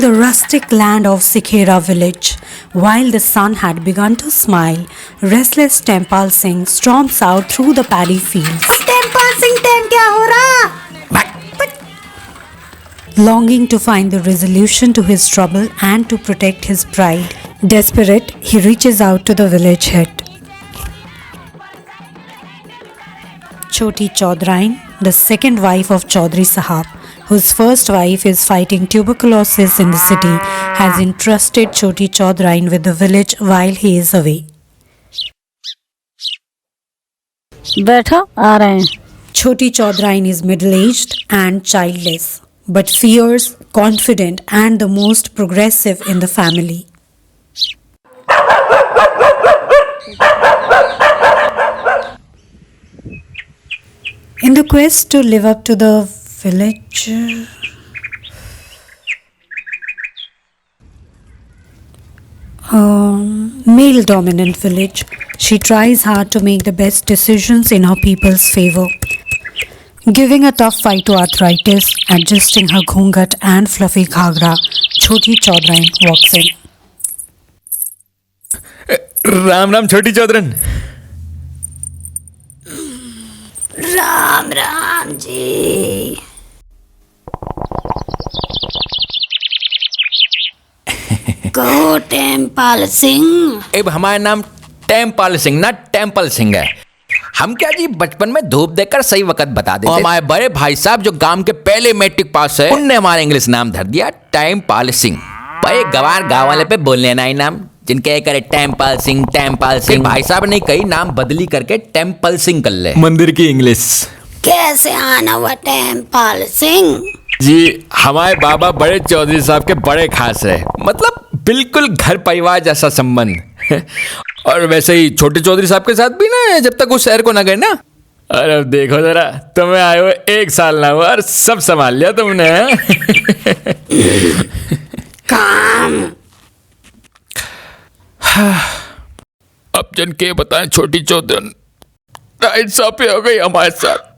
the rustic land of Sikhera village. While the sun had begun to smile, restless Tempal Singh storms out through the paddy fields. Tempal Singh, क्या हो रहा? Longing to find the resolution to his trouble and to protect his pride. Desperate, he reaches out to the village head. Choti Chaudrain, the second wife of Chaudhry Sahab, whose first wife is fighting tuberculosis in the city, has entrusted Choti Chaudrain with the village while he is away. बैठो, आ रहे हैं. Choti Chaudrain is middle-aged and childless, but fierce, confident and the most progressive in the family. In the quest to live up to the village male-dominant village, she tries hard to make the best decisions in her people's favor. Giving a tough fight to arthritis, adjusting her ghungat and fluffy ghagra, Choti Chaudrain walks in. Ram Ram छोटी चौधरन. राम राम जी. कहो temple Singh. अब हमारा नाम temple Singh ना temple Singh है. हम क्या जी बचपन में धूप देकर सही वक्त बता देते. हमारे बड़े भाई साहब जो गांव के पहले मैट्रिक पास है, उनने हमारा इंग्लिश नाम धर दिया टेम्पल सिंह. भाई गवार गाँव वाले पे बोलने ना ही नाम, जिनके करे टेम्पल सिंह भाई साहब ने कई नाम बदली करके टेम्पल सिंह कर ले. मंदिर की इंग्लिश. कैसे आना हुआ टेम्पल सिंह? जी हमारे बाबा बड़े चौधरी साहब के बड़े खास है, मतलब बिल्कुल घर परिवार जैसा संबंध. और वैसे ही छोटे चौधरी साहब के साथ भी ना, जब तक वो शहर को ना गए ना. अरे देखो जरा, तुम्हें आए हुए 1 साल ना हुआ और सब संभाल लिया तुमने. काम अब जन के बताएं छोटी चौधरी, नाइंसाफी हो गई हमारे साथ.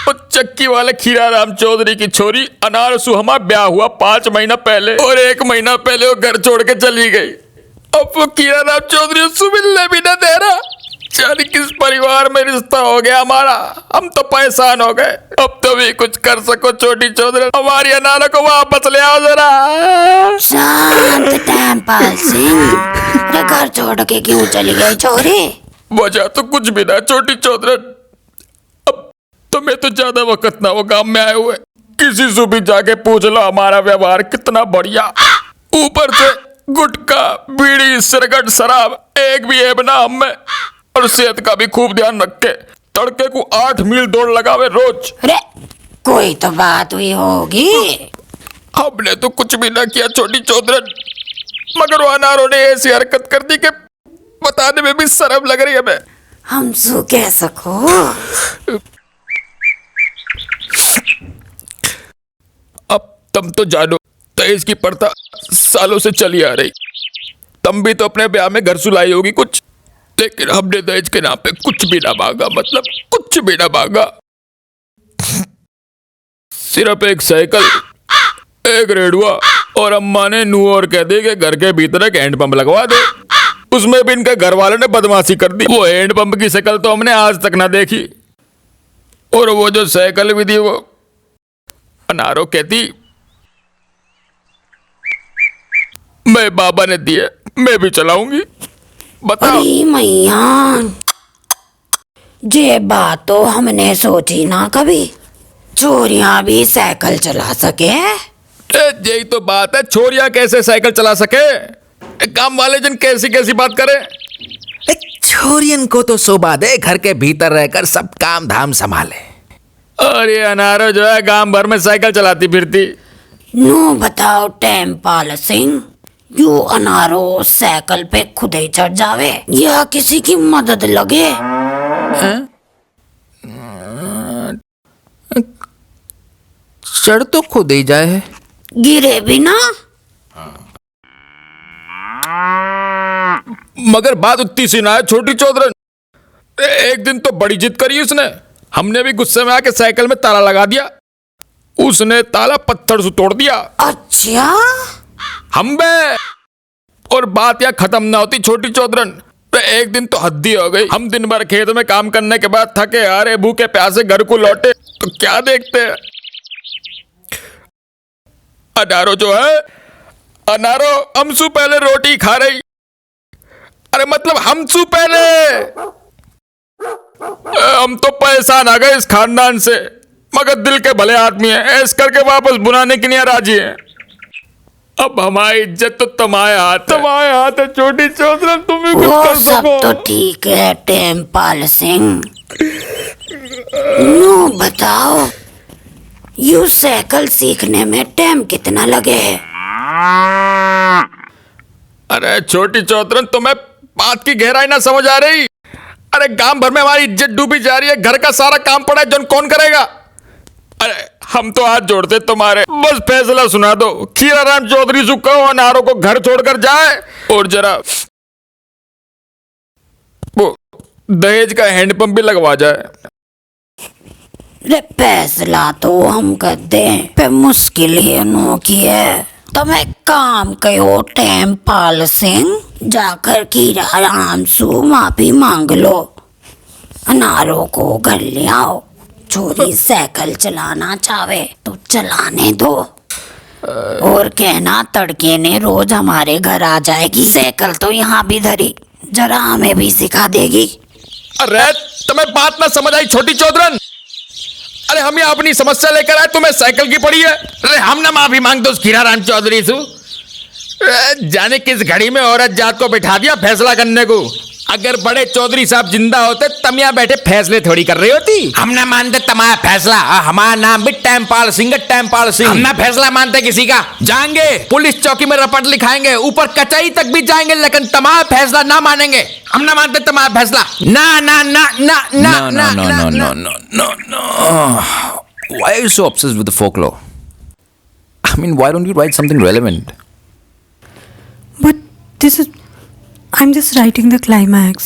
वो चक्की वाले खीरा राम चौधरी की छोरी अनारसू हमारा ब्याह हुआ 5 महीना पहले, और 1 महीना पहले वो घर छोड़ के चली गई. अब वो खीरा राम चौधरी उसको मिलने भी ना दे रहा. जाने किस परिवार में रिश्ता हो गया हमारा. हम तो परेशान हो गए. अब तो भी कुछ कर सको छोटी चौधरी, हमारी अनारा को वापस ले आओ जरा. शांत टेम्पल सिंह, घर छोड़ के क्यों चली गई छोरी? वजह तो कुछ भी ना छोटी चौधरी. अब तुम्हें तो ज्यादा वक्त ना वो गांव में आए हुए, किसी से भी जाके पूछ लो हमारा व्यवहार कितना बढ़िया. ऊपर से गुटखा बीड़ी सिगरेट शराब एक भी है ना हम में. और सेहत का भी खूब ध्यान रखे. तड़के को 8 मील दौड़ लगावे रोज. अरे कोई तो बात हुई होगी. हमने तो कुछ भी ना किया छोटी चौधरी, मगर वो अनारों ने ऐसी हरकत कर दी कि बताने में भी शर्म लग रही है हमें. हम सो कह सको. अब तुम तो जानो दहेज की प्रथा सालों से चली आ रही. तुम भी तो अपने ब्याह में घर सुलाई होगी कुछ, लेकिन हमने दहेज के नाम पे कुछ भी ना मांगा, मतलब कुछ भी ना मांगा. सिर्फ एक साइकिल, एक रेडुआ, और अम्मा ने नू और कह दी कि घर के भीतर एक हैंडपंप लगवा दे. उसमें भी इनके घर वालों ने बदमाशी कर दी. वो हैंडपंप की साइकिल तो हमने आज तक ना देखी. और वो जो साइकिल भी थी वो अनारो कहती मैं बाबा ने दिए, मैं भी चलाऊंगी. बताओ. अरे मैया, ये बात तो हमने सोची ना कभी. चोरियां भी साइकिल चला सके. यही तो बात है, छोरियां कैसे साइकिल चला सके. काम वाले जन कैसी कैसी बात करे. छोरियन को तो शोभा दे घर के भीतर रहकर सब काम धाम संभाले. और ये अनारो जो है गांव भर में साइकिल चलाती फिरती. नो बताओ टेम्पल सिंह, यू अनारो साइकिल पे खुद ही चढ़ जावे या किसी की मदद लगे. चढ़ तो खुद ही जाए, गिरे भी ना. मगर बात उतनी सी ना है छोटी चौधरी. एक दिन तो बड़ी जिद करी उसने. हमने भी गुस्से में आके साइकिल में ताला लगा दिया. उसने ताला पत्थर से तोड़ दिया. अच्छा. हम बे। और बात यहाँ खत्म ना होती छोटी चौधरन। तो एक दिन तो हद्दी हो गई। हम दिन भर खेत में काम करने के बाद थके हारे भूखे प्यासे घर को लौटे तो क्या देखते हैं, अनारो जो है, अनारो हमसू पहले रोटी खा रही। अरे मतलब हमसू पहले। हम तो परेशान आ गए इस खानदान से, मगर दिल के भले आदमी हैं, ऐस करके वापस बुलाने के लिए राजी हैं। अब हमारी इज्जत तो तुम्हारे हाथ है छोटी चौधरी, तुम ही कुछ वो कर सब सको। तो ठीक है टेम्पाल सिंह। नो बताओ, यू साइकिल सीखने में टाइम कितना लगे है? अरे छोटी चौधरी, तुम्हें बात की गहराई ना समझ आ रही। अरे गांव भर में हमारी इज्जत डूबी जा रही है, घर का सारा काम पड़ा है, जन कौन करेगा? अरे हम तो हाथ जोड़ते तुम्हारे, बस फैसला सुना दो। खीराराम चौधरी से कहो अनारों को घर छोड़कर जाए और जरा वो दहेज का हैंडपंप भी लगवा जाए। रे फैसला तो हम कर दें, पे मुश्किल ही नो की है। तुम एक काम करो टेम्पाल सिंह, जाकर खीराराम से माफी मांग लो, अनारों को घर ले आओ। छोरी साइकिल चलाना चाहे तो चलाने दो, और कहना तड़के ने रोज हमारे घर आ जाएगी। साइकिल तो यहाँ भी धरी, जरा हमें भी सिखा देगी। अरे तुम्हें बात ना समझ आई छोटी चौधरन? अरे हम यहाँ अपनी समस्या लेकर आए, तुम्हें साइकिल की पड़ी है। अरे हम ना माफी मांगते उस खीराराम चौधरी से। जाने किस घड़ी में औरत जात को बिठा दिया फैसला करने को। अगर बड़े चौधरी साहब जिंदा होते तब यहाँ बैठे फैसले थोड़ी कर रही होती। हम ना मानते तुम्हारा फैसला, हमारा नाम भी टेम्पाल सिंह, टेम्पाल सिंह। हम ना फैसला मानते किसी का। जाएंगे पुलिस चौकी में रपट लिखाएंगे, ऊपर कचहरी तक भी जाएंगे, लेकिन तुम्हारा फैसला ना मानेंगे। हम ना मानते तुम्हारा फैसला। ना ना ना ना ना ना ना ना no. Why are you so obsessed with the folklore? I mean, why don't you write something relevant? But this is. I'm just writing the climax.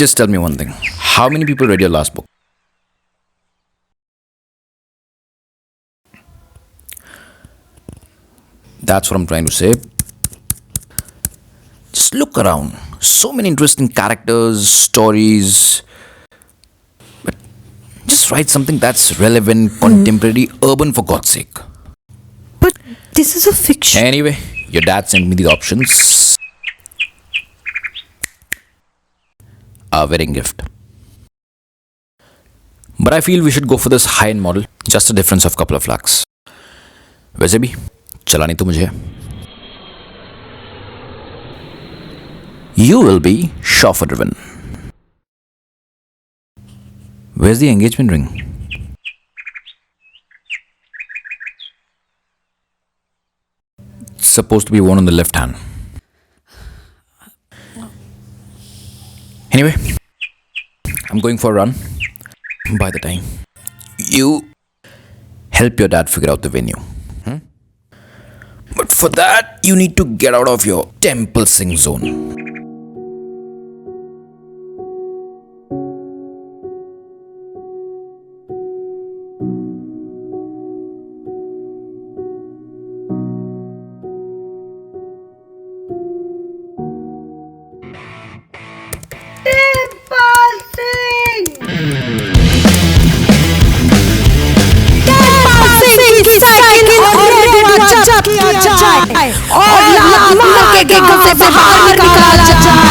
Just tell me one thing. How many people read your last book? That's what I'm trying to say. Just look around. So many interesting characters, stories. But just write something that's relevant, contemporary, urban, for God's sake. But this is a fiction. Anyway, your dad sent me the options. A wedding gift. But I feel we should go for this high-end model. Just a difference of couple of lakhs. वैसे भी चलानी तो मुझे है. You will be chauffeur-driven. Where's the engagement ring? It's supposed to be worn on the left hand. Anyway, I'm going for a run. By the time you help your dad figure out the venue. But for that, you need to get out of your Temple Singh zone. और लात मार के गेटों से बाहर निकाला जाए।